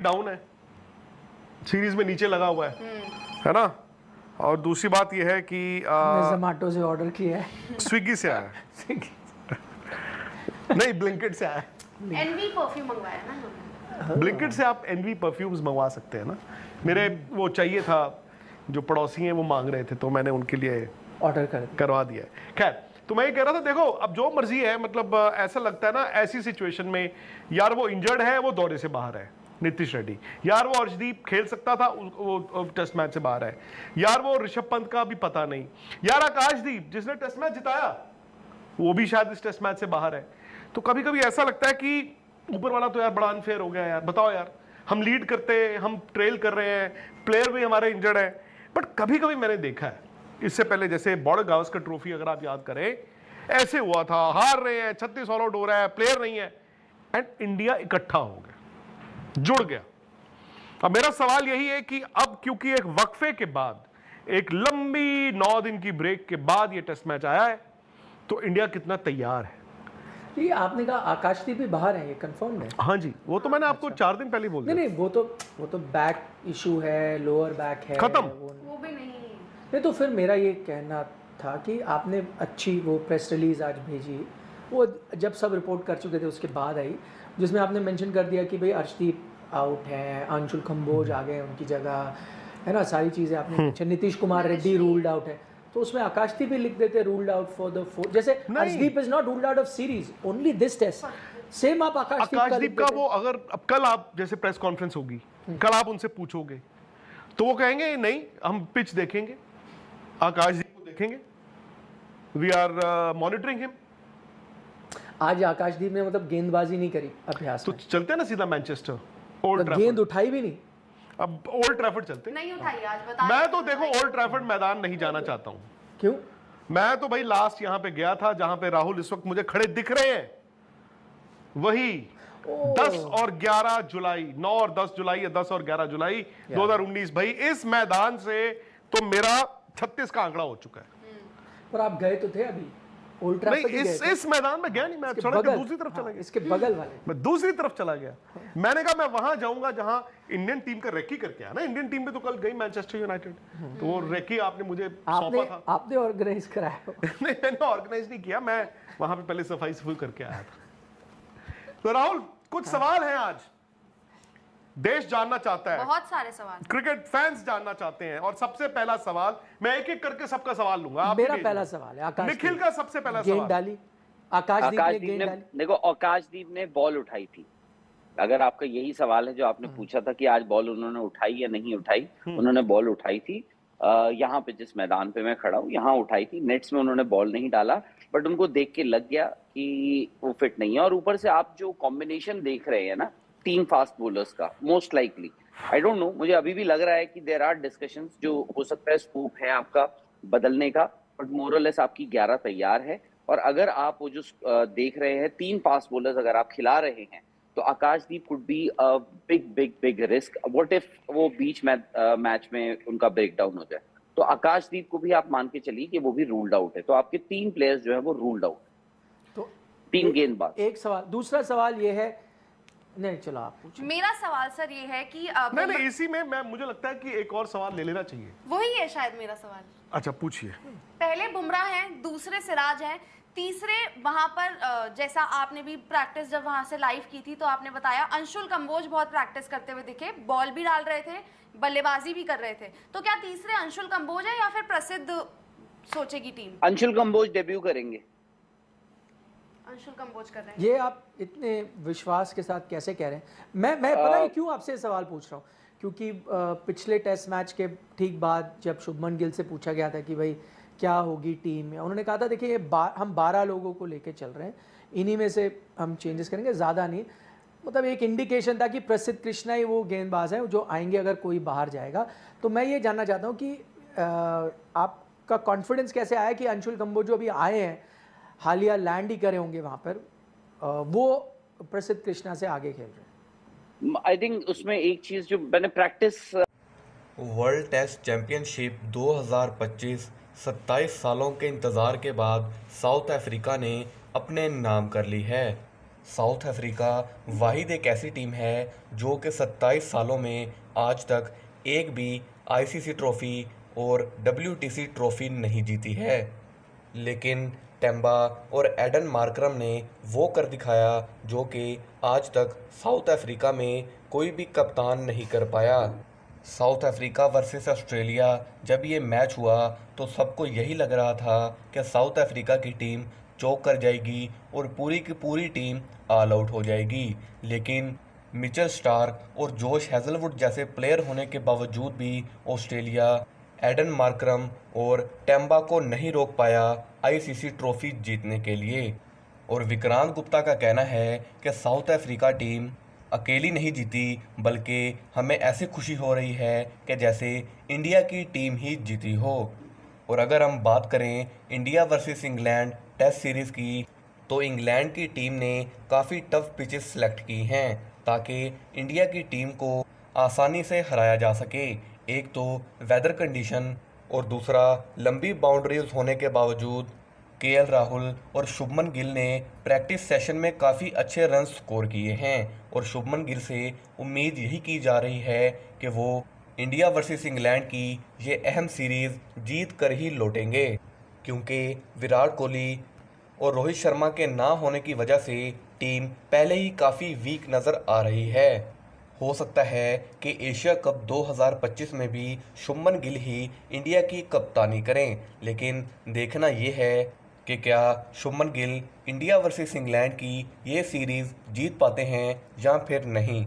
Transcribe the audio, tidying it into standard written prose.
Down है, series में नीचे लगा हुआ है ना। और दूसरी बात यह है कि जोमेटो से ऑर्डर किया है, स्विगी से आया है नहीं ब्लिंकिट से आया है। एनवी परफ्यूम मंगवाया ना उन्होंने। ब्लिंकिट से आप एनवी परफ्यूम्स मंगवा सकते हैं ना। मेरे वो चाहिए था, जो पड़ोसी हैं वो मांग रहे थे, तो मैंने उनके लिए ऑर्डर करवा दिया है। खैर, तो मैं ये कह रहा था, देखो अब जो मर्जी है, मतलब ऐसा लगता है ना ऐसी सिचुएशन में, यार वो इंजर्ड है, वो दौरे से बाहर है नीतीश रेड्डी, यार वो अर्शदीप खेल सकता था, वो टेस्ट मैच से बाहर है, यार वो ऋषभ पंत का भी पता नहीं, यार आकाशदीप जिसने टेस्ट मैच जिताया वो भी शायद इस टेस्ट मैच से बाहर है। तो कभी कभी ऐसा लगता है कि ऊपर वाला तो यार बड़ा अनफेयर हो गया यार। बताओ यार, हम लीड करते, हम ट्रेल कर रहे हैं, प्लेयर भी हमारे इंजर्ड है। बट कभी कभी मैंने देखा है, इससे पहले जैसे बॉर्डर गावस्कर ट्रॉफी अगर आप याद करें, ऐसे हुआ था, हार रहे हैं, 36 ऑल आउट हो रहा है, प्लेयर नहीं है, एंड इंडिया इकट्ठा हो गया, जुड़ गया। अब मेरा सवाल यही है कि अब क्योंकि एक वक्फे के बाद, एक लंबी 9 दिन की ब्रेक के बाद ये टेस्ट मैच आया है, तो इंडिया कितना तैयार है। ये आपने कहा आकाशदीप भी बाहर है, ये कंफर्म है? हाँ जी, वो तो मैंने आपको 4 दिन पहले बोल दिया। नहीं, वो तो बैक इशू है, लोअर बैक है, खत्म, वो भी नहीं। तो फिर मेरा ये कहना था कि आपने अच्छी वो प्रेस रिलीज आज भेजी, वो जब सब रिपोर्ट कर चुके थे उसके बाद आई, जिसमें आपने मेंशन कर दिया कि भाई अर्शदीप आउट हैं, अंशुल कंबोज आ गए उनकी जगह, है ना, सारी चीज़ें आपने। अच्छा, नीतीश कुमार रेड्डी रूल्ड आउट है, तो उसमें आकाशदीप भी लिख देते ruled out for the four, जैसे Arshdeep is not ruled out of series, only this test. Same आप आकाशदीप का वो, अगर अब कल आप जैसे प्रेस कॉन्फ्रेंस होगी, कल आप उनसे पूछोगे तो वो कहेंगे नहीं हम पिच देखेंगे, आकाशदीप को देखेंगे, वी आर मॉनिटरिंग हिम। आज आकाशदीप ने मतलब गेंदबाजी नहीं करी अभ्यास तो में, चलते हैं ना सीधा मैनचेस्टर, ओल्ड तो गेंद उठाई भी नहीं। अब ओल्ड ट्रैफर्ड चलते नहीं उठाई आज, बता। मैं तो देखो ओल्ड ट्रैफर्ड मैदान नहीं जाना चाहता हूं। क्यों? मैं तो भाई लास्ट यहां पे गया था जहां पे राहुल इस वक्त मुझे खड़े दिख रहे हैं, वही 10 और 11 जुलाई, 9 और 10 जुलाई या 10 और 11 जुलाई 2019। भाई इस मैदान से तो मेरा 36 का आंकड़ा हो चुका है। पर आप गए तो थे अभी ओल्ड ट्रैफर्ड ही गए थे। इस मैदान में गया नहीं, मैं सड़क के दूसरी तरफ चला गया, इसके बगल वाले, मैं दूसरी तरफ चला गया। मैंने कहा मैं वहां जाऊंगा जहां इंडियन टीम का रेकी करके आया ना। इंडियन टीम पे तो कल गई मैनचेस्टर यूनाइटेड, तो वो रेकी आपने मुझे सौंपा था। आपने ऑर्गेनाइज कराया? नहीं, मैंने ऑर्गेनाइज नहीं किया, मैं वहां पे पहले सफाई करके आया था। तो राहुल, कुछ सवाल हैं आज, देश जानना चाहता है, बहुत सारे सवाल, क्रिकेट फैंस जानना चाहते हैं। और सबसे पहला सवाल, मैं एक एक करके सबका सवाल लूंगा। मेरा पहला सवाल है आकाशदीप, निखिल का सबसे पहला सवाल। गेंद डाली आकाशदीप ने, गेंद डाली। देखो, आकाशदीप ने बॉल उठाई थी। अगर आपका यही सवाल है जो आपने पूछा था कि आज बॉल उन्होंने उठाई या नहीं उठाई, उन्होंने बॉल उठाई थी। यहाँ पे जिस मैदान पे मैं खड़ा हूँ, यहाँ उठाई थी। नेट्स में उन्होंने बॉल नहीं डाला, बट उनको देख के लग गया कि वो फिट नहीं है। और ऊपर से आप जो कॉम्बिनेशन देख रहे हैं ना 3 फास्ट बॉलर्स का, most likely, I don't know, मुझे अभी भी लग रहा है कि देयर आर डिस्कशंस, जो हो सकता है स्कोप है आपका बदलने का, बट मोरलेस आपकी 11 तैयार है। और अगर आप वो जो देख रहे हैं 3 फास्ट बॉलर्स अगर आप खिला रहे हैं, तो Akashdeep could be a big big big risk. What if वो बीच मैच में उनका ब्रेक डाउन हो जाए, तो आकाशदीप को भी आप मान के चलिए कि वो भी रूल्ड आउट है। तो आपके 3 प्लेयर्स जो है वो रूल्ड आउट, तो 3 गेंदबाज। एक सवाल। दूसरा सवाल ये है, नहीं चलो आप पूछिए। मेरा सवाल सर ये है कि नहीं, इसी में मैं, मुझे लगता है कि एक और सवाल ले लेना चाहिए। वही है शायद मेरा सवाल। अच्छा पूछिए। पहले बुमराह हैं, दूसरे सिराज हैं, तीसरे वहां पर जैसा आपने भी प्रैक्टिस जब वहां से लाइव की थी तो आपने बताया अंशुल कंबोज बहुत प्रैक्टिस करते हुए दिखे, बॉल भी डाल रहे थे, बल्लेबाजी भी कर रहे थे। तो क्या तीसरे अंशुल कंबोज है या फिर प्रसिद्ध सोचेगी टीम? अंशुल कंबोज डेब्यू करेंगे। अंशुल कंबोज कर रहे हैं। ये आप इतने विश्वास के साथ कैसे कह रहे हैं? मैं पता नहीं क्यों आपसे सवाल पूछ रहा हूँ, क्योंकि पिछले टेस्ट मैच के ठीक बाद जब शुभमन गिल से पूछा गया था कि भाई क्या होगी टीम में, उन्होंने कहा था देखिए हम 12 लोगों को लेके चल रहे हैं, इन्हीं में से हम चेंजेस करेंगे, ज़्यादा नहीं। मतलब एक इंडिकेशन था कि प्रसिद्ध कृष्णा ही वो गेंदबाज हैं जो आएंगे अगर कोई बाहर जाएगा। तो मैं ये जानना चाहता हूँ कि आपका कॉन्फिडेंस कैसे आया कि अंशुल कंबोज जो अभी आए हैं, हालिया लैंड ही करे होंगे वहाँ पर, वो प्रसिद्ध कृष्णा से आगे खेल रहे हैं? आई थिंक उसमें एक चीज़ जो मैंने प्रैक्टिस, वर्ल्ड टेस्ट चैंपियनशिप 2025 27 सालों के इंतज़ार के बाद साउथ अफ्रीका ने अपने नाम कर ली है। साउथ अफ्रीका वाहिद एक ऐसी टीम है जो कि 27 सालों में आज तक एक भी आईसीसी ट्रॉफी और WTC ट्रॉफी नहीं जीती है। लेकिन टेम्बा और एडन मार्करम ने वो कर दिखाया जो कि आज तक साउथ अफ्रीका में कोई भी कप्तान नहीं कर पाया। साउथ अफ्रीका वर्सेस ऑस्ट्रेलिया जब ये मैच हुआ तो सबको यही लग रहा था कि साउथ अफ्रीका की टीम चौक कर जाएगी और पूरी की पूरी टीम ऑल आउट हो जाएगी। लेकिन मिचेल स्टार्क और जोश हेजलवुड जैसे प्लेयर होने के बावजूद भी ऑस्ट्रेलिया एडन मार्करम और टेम्बा को नहीं रोक पाया आईसीसी ट्रॉफी जीतने के लिए। और विक्रांत गुप्ता का कहना है कि साउथ अफ्रीका टीम अकेली नहीं जीती, बल्कि हमें ऐसी खुशी हो रही है कि जैसे इंडिया की टीम ही जीती हो। और अगर हम बात करें India versus England test series की, तो इंग्लैंड की टीम ने काफ़ी टफ पिचेस सेलेक्ट की हैं ताकि इंडिया की टीम को आसानी से हराया जा सके। एक तो वेदर कंडीशन और दूसरा लंबी बाउंड्रीज होने के बावजूद केएल राहुल और शुभमन गिल ने प्रैक्टिस सेशन में काफ़ी अच्छे रन स्कोर किए हैं और शुभमन गिल से उम्मीद यही की जा रही है कि वो इंडिया वर्सेस इंग्लैंड की ये अहम सीरीज़ जीत कर ही लौटेंगे, क्योंकि विराट कोहली और रोहित शर्मा के ना होने की वजह से टीम पहले ही काफ़ी वीक नज़र आ रही है। हो सकता है कि एशिया कप 2025 में भी शुभमन गिल ही इंडिया की कप्तानी करें, लेकिन देखना ये है कि क्या Shubman Gill India versus England की ये सीरीज़ जीत पाते हैं या फिर नहीं।